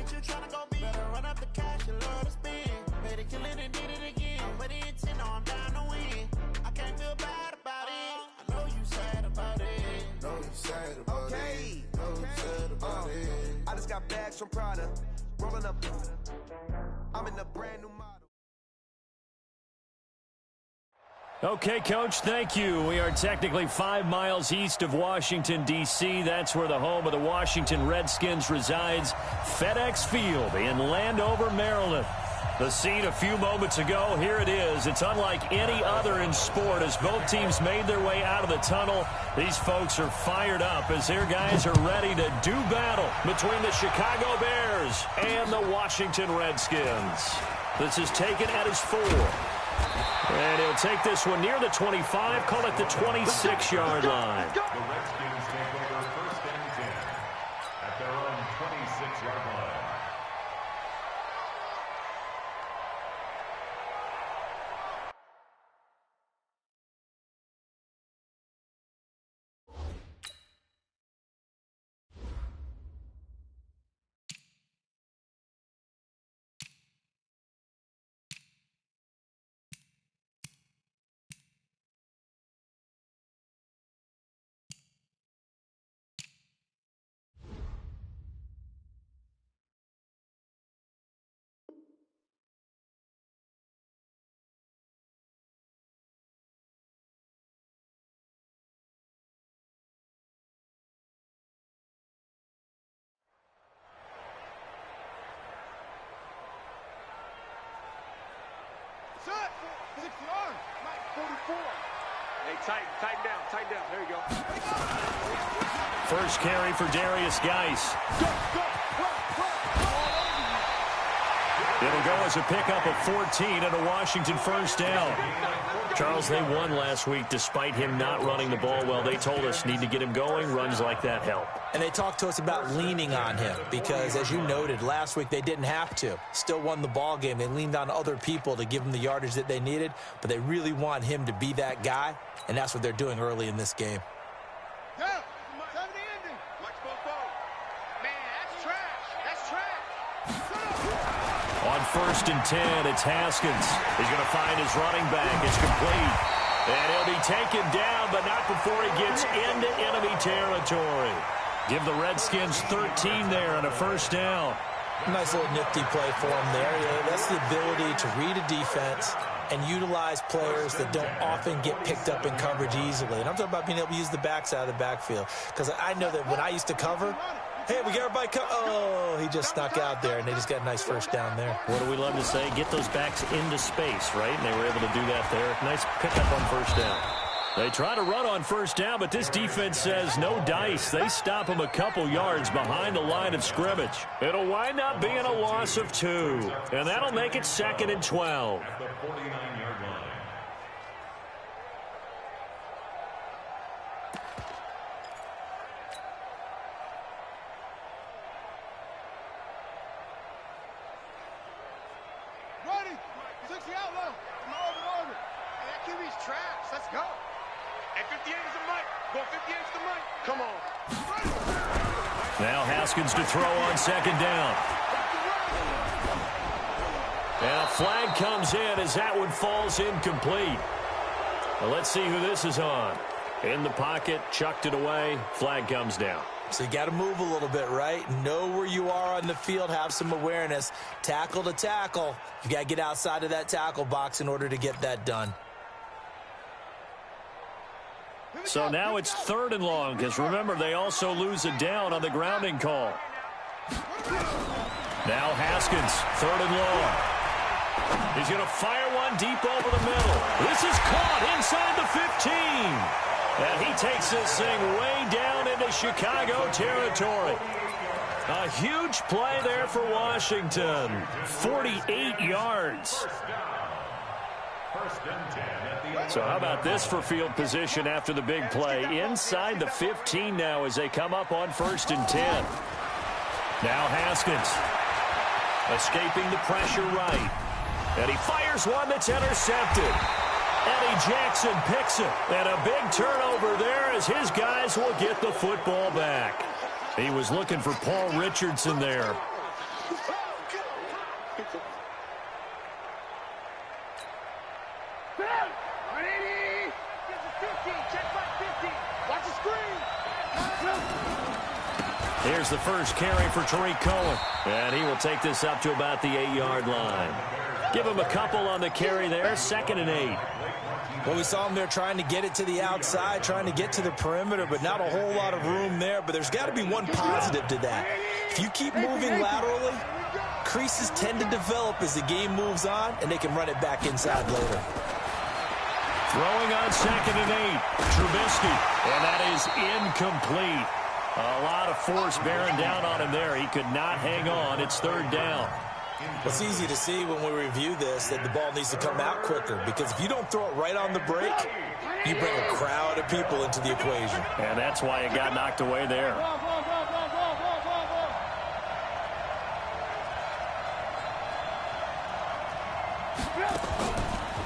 that you tryna go be. Better run up the cash, you love to spend. Better kill it and did it again. I'm putting intent, no, I'm down to win. I can't feel bad about it. I know you sad about it. Know you sad about it. Know you sad about it. I just got bags from Prada. Rolling up. I'm in a brand new model. Okay, Coach, thank you. We are technically 5 miles east of Washington, D.C. That's where the home of the Washington Redskins resides, FedEx Field in Landover, Maryland. The scene a few moments ago, here it is. It's unlike any other in sport as both teams made their way out of the tunnel. These folks are fired up as their guys are ready to do battle between the Chicago Bears and the Washington Redskins. This is taken at his 4. And he'll take this one near the 25, call it the 26-yard line. The Redskins take over 1st and 10 at their own 26-yard line. Shut! 6 yards! Mike, 44. Hey, tighten down. There you go. First carry for Darius Geis. It'll go as a pickup of 14 and a Washington first down. Charles, they won last week despite him not running the ball well. They told us need to get him going. Runs like that help. And they talked to us about leaning on him because, as you noted, last week they didn't have to. Still won the ball game. They leaned on other people to give them the yardage that they needed, but they really want him to be that guy, and that's what they're doing early in this game. Yeah, 70 ending. Watch both balls. Man, that's trash. That's trash. On 1st and 10, it's Haskins. He's going to find his running back. It's complete. And he'll be taken down, but not before he gets into enemy territory. Give the Redskins 13 there on a first down. Nice little nifty play for him there. Yeah, that's the ability to read a defense and utilize players that don't often get picked up in coverage easily. And I'm talking about being able to use the backs out of the backfield. Because I know that when I used to cover, hey, we got everybody oh, he just snuck out there, and they just got a nice first down there. What do we love to say? Get those backs into space, right? And they were able to do that there. Nice pickup on first down. They try to run on first down, but this defense says no dice. They stop him a couple yards behind the line of scrimmage. It'll wind up being a loss of 2, and that'll make it 2nd and 12. At the 49-yard line. Ready. 60 out low. Over. Hey, that QB's trash. Let's go. Hey, 58 is the mic. Go 58 is the mic. Come on. Now Haskins to throw on 2nd down. And a flag comes in as that one falls incomplete. Well, let's see who this is on. In the pocket, chucked it away, flag comes down. So you got to move a little bit, right? Know where you are on the field, have some awareness. Tackle to tackle. You got to get outside of that tackle box in order to get that done. So now it's 3rd and long, because remember, they also lose a down on the grounding call. Now Haskins, 3rd and long. He's going to fire one deep over the middle. This is caught inside the 15. And he takes this thing way down into Chicago territory. A huge play there for Washington. 48 yards. So how about this for field position after the big play? Inside the 15 now as they come up on 1st and 10. Now Haskins escaping the pressure right. And he fires one that's intercepted. Eddie Jackson picks it. And a big turnover there as his guys will get the football back. He was looking for Paul Richardson there. 180. 50. Check back 50. Watch the screen. Here's the first carry for Tariq Cohen. And he will take this up to about the 8-yard line. Give him a couple on the carry there. 2nd and 8. Well, we saw him there trying to get it to the outside, trying to get to the perimeter, but not a whole lot of room there. But there's got to be one positive to that. If you keep moving laterally, creases tend to develop as the game moves on, and they can run it back inside later. Throwing on 2nd and 8. Trubisky. And that is incomplete. A lot of force bearing down on him there. He could not hang on. It's 3rd down. It's easy to see when we review this that the ball needs to come out quicker, because if you don't throw it right on the break, you bring a crowd of people into the equation. And that's why it got knocked away there.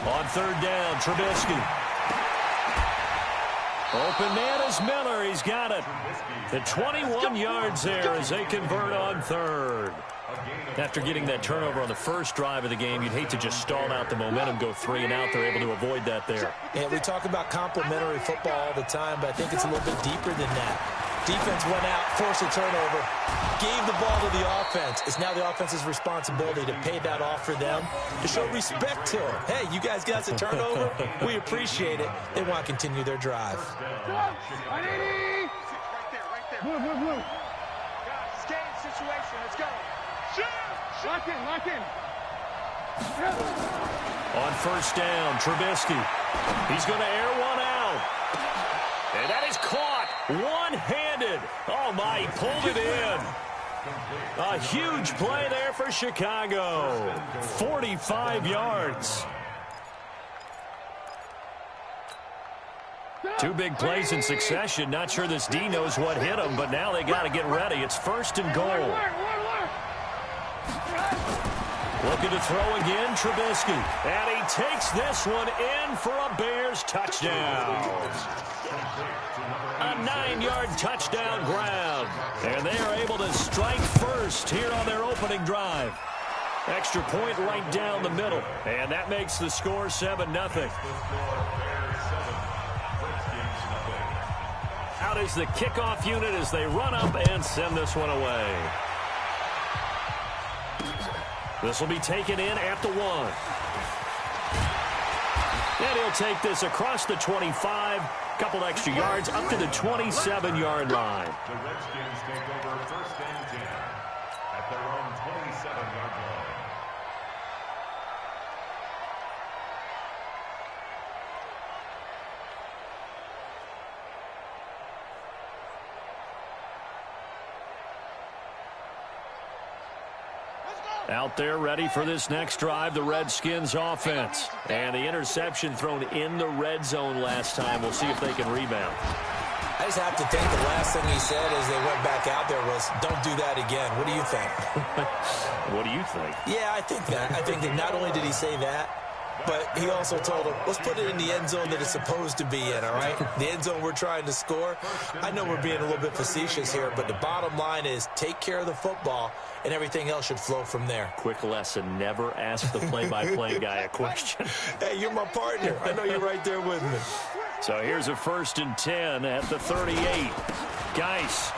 On 3rd down, Trubisky. Open man is Miller. He's got it. The 21 yards there as they convert on 3rd. After getting that turnover on the first drive of the game, you'd hate to just stall out the momentum, go 3 and out. They're able to avoid that there. Yeah, we talk about complementary football all the time, but I think it's a little bit deeper than that. Defense went out, forced a turnover, gave the ball to the offense. It's now the offense's responsibility to pay that off for them, to show respect to them. Hey, you guys got us a turnover. We appreciate it. They want to continue their drive. 180. Blue. Game situation. Let's go. Lock in. On 1st down, Trubisky. He's going to air one out. And that is caught one-handed. Oh, my, he pulled it in. A huge play there for Chicago. 45 yards. 2 big plays in succession. Not sure this D knows what hit him, but now they got to get ready. It's 1st and goal. Looking to throw again, Trubisky. And he takes this one in for a Bears touchdown. A 9-yard touchdown grab. And they are able to strike first here on their opening drive. Extra point right down the middle. And that makes the score 7-0. Out is the kickoff unit as they run up and send this one away. This will be taken in at the 1. And he'll take this across the 25. Couple extra yards up to the 27-yard line. The Redskins take over 1st and 10 at their own 27-yard line. Out there ready for this next drive, the Redskins offense. And the interception thrown in the red zone last time. We'll see if they can rebound. I just have to think the last thing he said as they went back out there was, don't do that again. What do you think? What do you think? Yeah, I think that. I think that not only did he say that, but he also told him, let's put it in the end zone that it's supposed to be in, all right? The end zone we're trying to score. I know we're being a little bit facetious here, but the bottom line is take care of the football, and everything else should flow from there. Quick lesson, never ask the play-by-play guy a question. Hey, you're my partner. I know you're right there with me. So here's a 1st and 10 at the 38. Geis.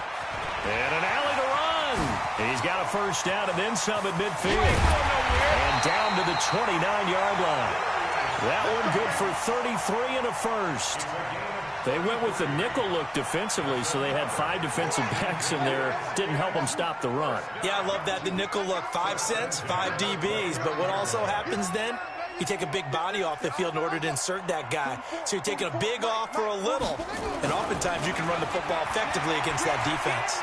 And an alley to run. He's got a 1st down and then some at midfield. And down to the 29-yard line. That one good for 33 and a 1st. They went with the nickel look defensively, so they had 5 defensive backs in there. Didn't help them stop the run. Yeah, I love that. The nickel look, 5 cents, 5 DBs. But what also happens then, you take a big body off the field in order to insert that guy. So you're taking a big off for a little. And oftentimes you can run the football effectively against that defense.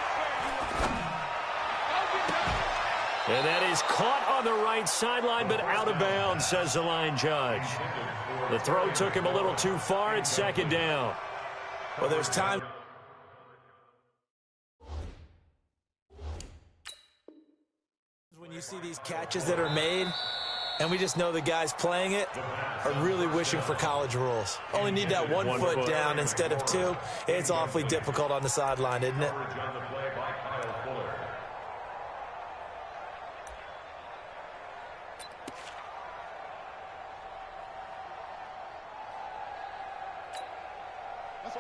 And that is caught on the right sideline, but out of bounds, says the line judge. The throw took him a little too far. It's 2nd down. Well, there's time. When you see these catches that are made, and we just know the guys playing it are really wishing for college rules. Only need that one foot down instead of 2. It's awfully difficult on the sideline, isn't it?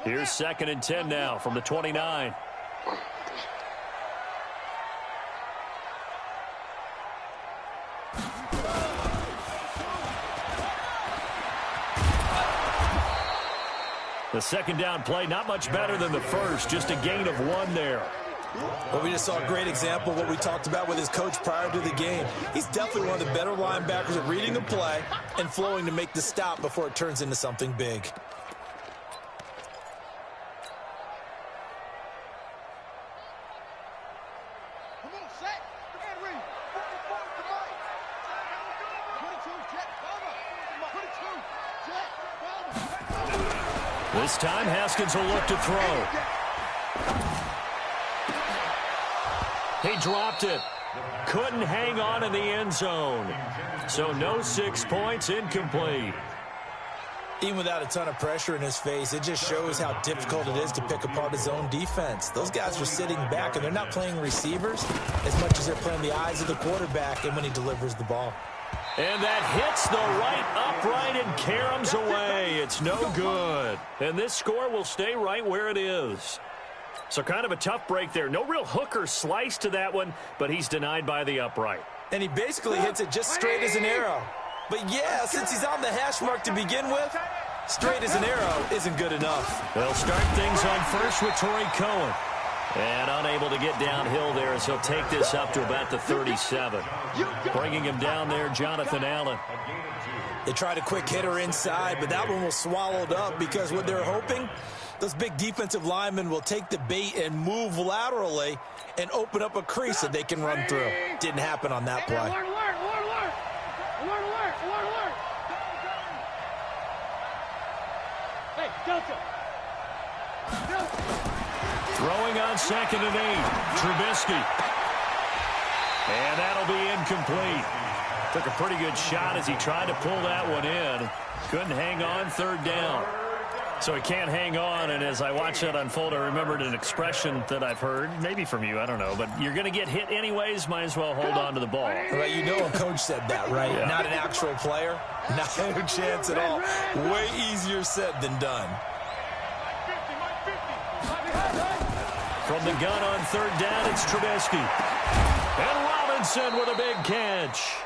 Here's 2nd and 10 now from the 29. The second down play, not much better than the first, just a gain of 1 there. Well, we just saw a great example of what we talked about with his coach prior to the game. He's definitely one of the better linebackers at reading a play and flowing to make the stop before it turns into something big. This time, Haskins will look to throw. He dropped it. Couldn't hang on in the end zone. So no 6 points, incomplete. Even without a ton of pressure in his face, it just shows how difficult it is to pick apart his own defense. Those guys are sitting back, and they're not playing receivers as much as they're playing the eyes of the quarterback and when he delivers the ball. And that hits the right upright and caroms away. It's no good. And this score will stay right where it is. So kind of a tough break there. No real hook or slice to that one, but he's denied by the upright. And he basically hits it just straight as an arrow. But yeah, since he's on the hash mark to begin with, straight as an arrow isn't good enough. They'll start things on first with Torrey Cohen. And unable to get downhill there as he'll take this up to about the 37. Bringing him down there, Jonathan Allen. They tried a quick hitter inside, but that one was swallowed up because what they're hoping, those big defensive linemen will take the bait and move laterally and open up a crease that they can run through. Didn't happen on that play. Hey, Delta. Throwing on 2nd and 8. Trubisky. And that'll be incomplete. Took a pretty good shot as he tried to pull that one in. Couldn't hang on, 3rd down. So he can't hang on, and as I watch that unfold, I remembered an expression that I've heard, maybe from you, I don't know, but you're going to get hit anyways, might as well hold on to the ball. Right, you know a coach said that, right? Yeah. Not an actual player. Not a chance at all. Way easier said than done. From the gun on 3rd down, it's Trubisky. And Robinson with a big catch.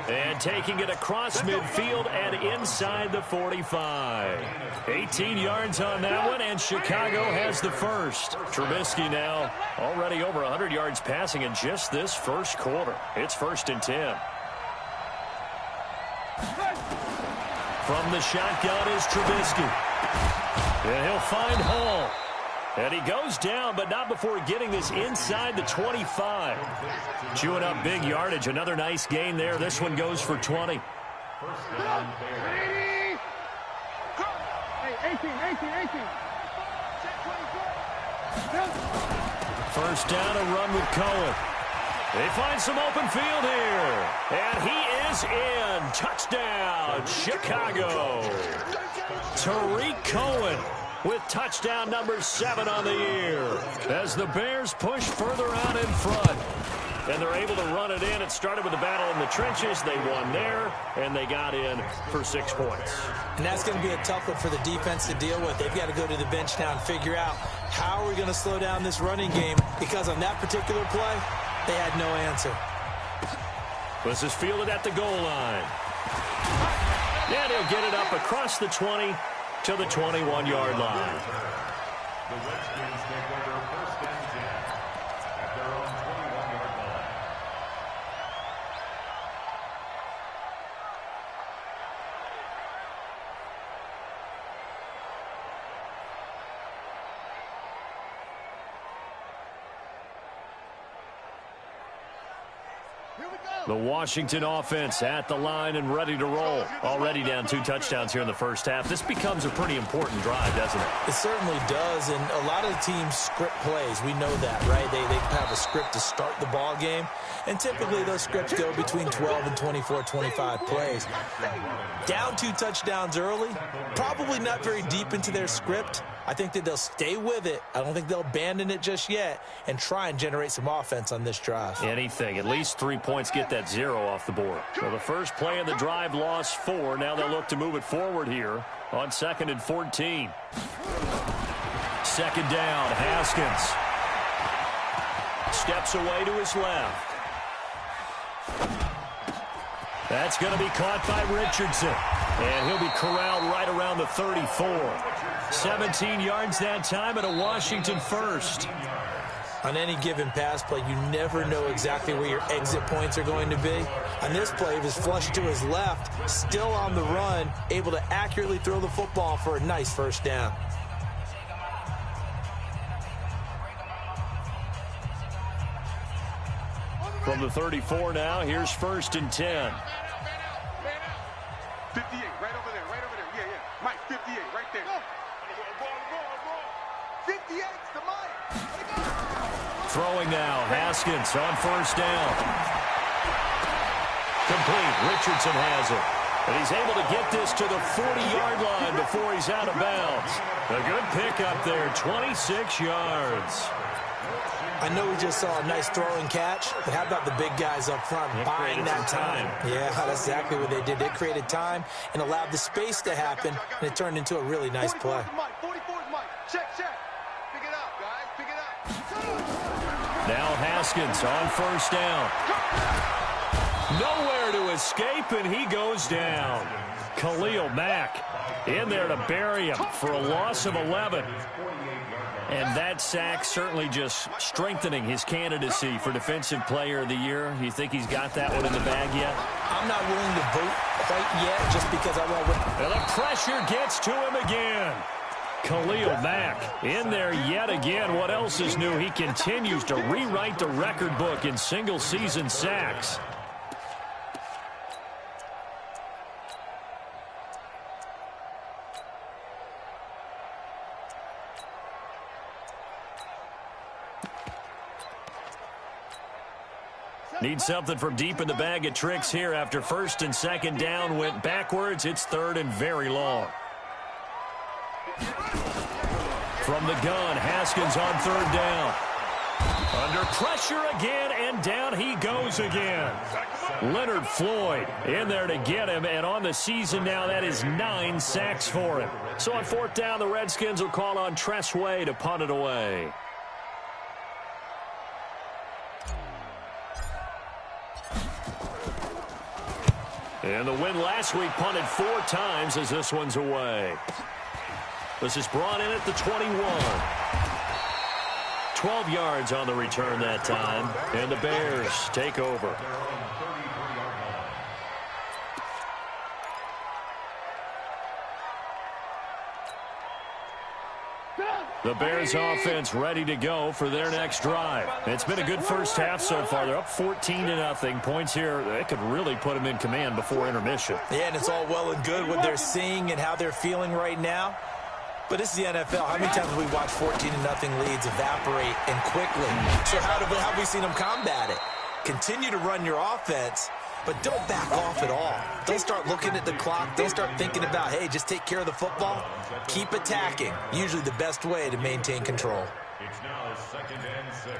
And taking it across midfield and inside the 45. 18 yards on that one, and Chicago has the first. Trubisky now already over 100 yards passing in just this first quarter. It's 1st and 10. From the shotgun is Trubisky. And he'll find Hall. And he goes down, but not before getting this inside the 25. Chewing up big yardage. Another nice gain there. This one goes for 20. Hey, 18. First down, a run with Cohen. They find some open field here. And he is in. Touchdown, Chicago. Tariq Cohen with touchdown number 7 on the year as the Bears push further out in front. And they're able to run it in. It started with the battle in the trenches. They won there, and they got in for 6 points. And that's going to be a tough one for the defense to deal with. They've got to go to the bench now and figure out how are we going to slow down this running game, because on that particular play, they had no answer. This is fielded at the goal line. And he'll get it up across the 20 to the 21-yard line. The Redskins take over 1st and 10 at their own 21-yard line. The Washington offense at the line and ready to roll. Already down 2 touchdowns here in the first half. This becomes a pretty important drive, doesn't it? It certainly does, and a lot of the teams script plays. We know that, right? They have a script to start the ball game, and typically those scripts go between 12 and 24, 25 plays. Down 2 touchdowns early, probably not very deep into their script. I think that they'll stay with it. I don't think they'll abandon it just yet and try and generate some offense on this drive. Anything. At least 3 points, get that 0 off the board. So the first play of the drive lost 4. Now they'll look to move it forward here on 2nd and 14. second down. Haskins steps away to his left. That's going to be caught by Richardson. And he'll be corralled right around the 34. 17 yards that time and a Washington first. On any given pass play, you never know exactly where your exit points are going to be. On this play, he was flushed to his left, still on the run, able to accurately throw the football for a nice first down. From the 34 now, here's 1st and 10. 58, right over there, right over there. Yeah, yeah. Mike, 58, right there. 58's the Mike. Throwing now, Haskins on 1st down. Complete, Richardson has it. And he's able to get this to the 40-yard line before he's out of bounds. A good pickup there, 26 yards. I know we just saw a nice throwing catch, but how about the big guys up front buying that time? Yeah, that's exactly what they did. They created time and allowed the space to happen, and it turned into a really nice play. 44's Mike. Check, check. Pick it up, guys. Pick it up. Now Haskins on 1st down. Nowhere to escape, and he goes down. Khalil Mack in there to bury him for a loss of 11. And that sack certainly just strengthening his candidacy for Defensive Player of the Year. You think he's got that one in the bag yet? I'm not willing to vote quite yet just because I want to. And the pressure gets to him again. Khalil Mack in there yet again. What else is new? He continues to rewrite the record book in single-season sacks. Need something from deep in the bag of tricks here after 1st and 2nd down went backwards. It's 3rd and very long. From the gun, Haskins on 3rd down. Under pressure again, and down he goes again. Leonard Floyd in there to get him, and on the season now, that is 9 sacks for him. So on 4th down, the Redskins will call on Tress Way to punt it away. And the win last week punted 4 times as this one's away. This is brought in at the 21. 12 yards on the return that time. And the Bears take over. The Bears offense ready to go for their next drive. It's been a good first half so far. They're up 14-0. Points here, they could really put them in command before intermission. Yeah, and it's all well and good what they're seeing and how they're feeling right now. But this is the NFL. How many times have we watched 14-0 leads evaporate and quickly? So how have we seen them combat it? Continue to run your offense, but don't back off at all. Don't start looking at the clock. Don't start thinking about, hey, just take care of the football. Keep attacking. Usually the best way to maintain control. It's now 2nd and 6.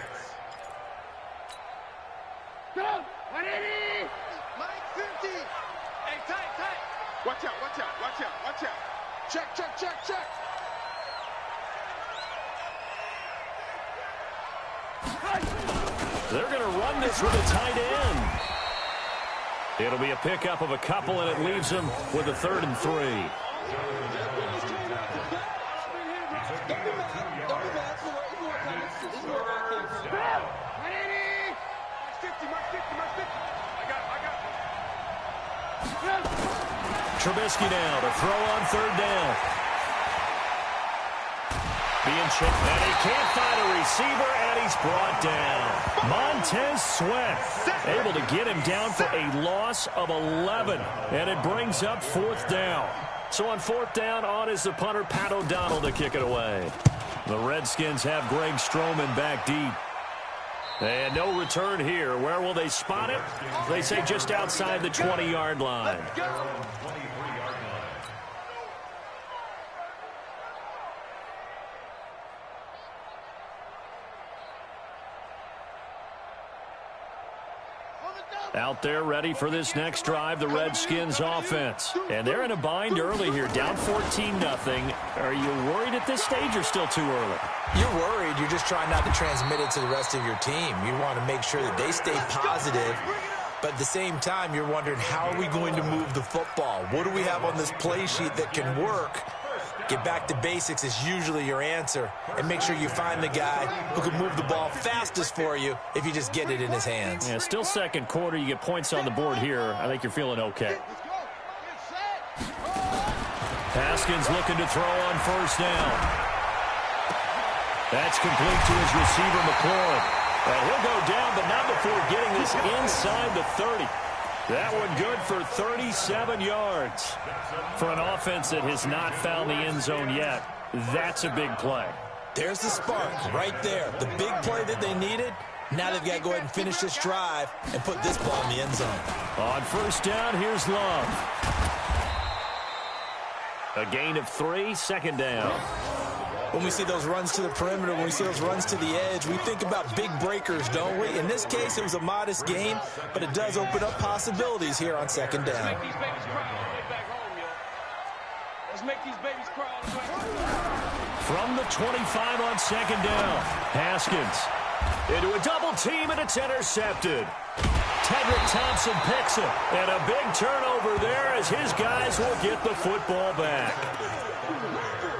Go! 180! Mike 50! Hey, tight! Watch out, watch out, watch out, watch out. Check, check, check, check. They're going to run this with a tight end. It'll be a pickup of a couple, and it leaves them with a 3rd and 3. Trubisky now to throw on 3rd down. Being chipped, and he can't find a receiver, and he's brought down. Montez Sweat able to get him down for a loss of 11, and it brings up 4th down. So on 4th down, on is the punter, Pat O'Donnell, to kick it away. The Redskins have Greg Stroman back deep. And no return here. Where will they spot it? They say just outside the 20-yard line. On the Out there ready for this next drive, the Redskins offense. And they're in a bind early here, down 14-0. Are you worried at this stage or still too early? You're worried. You're just trying not to transmit it to the rest of your team. You want to make sure that they stay positive. But at the same time, you're wondering, how are we going to move the football? What do we have on this play sheet that can work? Get back to basics is usually your answer. And make sure you find the guy who can move the ball fastest for you if you just get it in his hands. Yeah, still second quarter. You get points on the board here. I think you're feeling okay. Haskins looking to throw on first down. That's complete to his receiver, McLaurin. He'll go down, but not before getting this inside the 30. That one good for 37 yards. For an offense that has not found the end zone yet, that's a big play. There's the spark right there. The big play that they needed. Now they've got to go ahead and finish this drive and put this ball in the end zone. On first down, here's Love. A gain of 3, second down. When we see those runs to the perimeter, when we see those runs to the edge, we think about big breakers, don't we? In this case, it was a modest gain, but it does open up possibilities here on second down. Let's make these babies cry. From the 25 on second down, Haskins into a double team, and it's intercepted. Tedrick Thompson picks it, and a big turnover there as his guys will get the football back.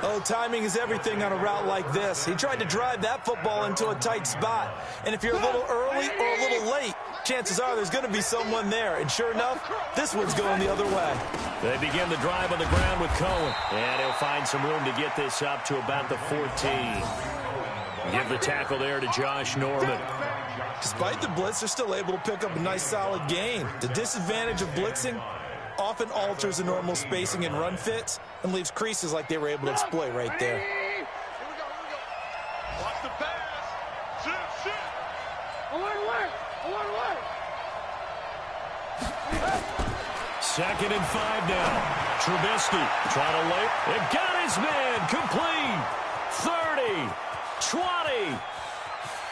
Oh, timing is everything on a route like this. He tried to drive that football into a tight spot. And if you're a little early or a little late, chances are there's going to be someone there. And sure enough, this one's going the other way. They begin the drive on the ground with Cohen. And he'll find some room to get this up to about the 14. Give the tackle there to Josh Norman. Despite the blitz, they're still able to pick up a nice solid gain. The disadvantage of blitzing often alters the normal spacing and run fits and leaves creases like they were able to exploit right there. Here we go. Watch the pass. Shift. I want to work. Second and 5 now. Trubisky trying to lay. It got his man. Complete. 30. 20.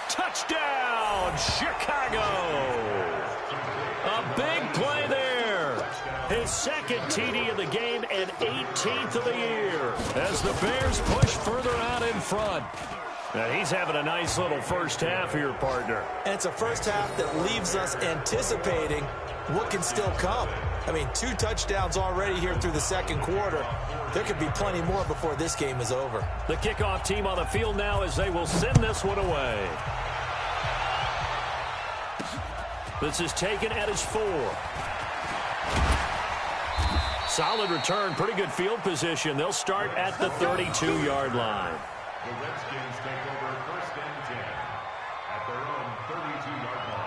Touchdown, Chicago. A big play there. His second TD of the game and 18th of the year as the Bears push further out in front. And he's having a nice little first half here, partner. And it's a first half that leaves us anticipating what can still come. I mean, 2 touchdowns already here through the second quarter. There could be plenty more before this game is over. The kickoff team on the field now as they will send this one away. This is taken at his 4. Solid return, pretty good field position. They'll start at the 32-yard line. The Redskins take over first and 10 at their own 32-yard line.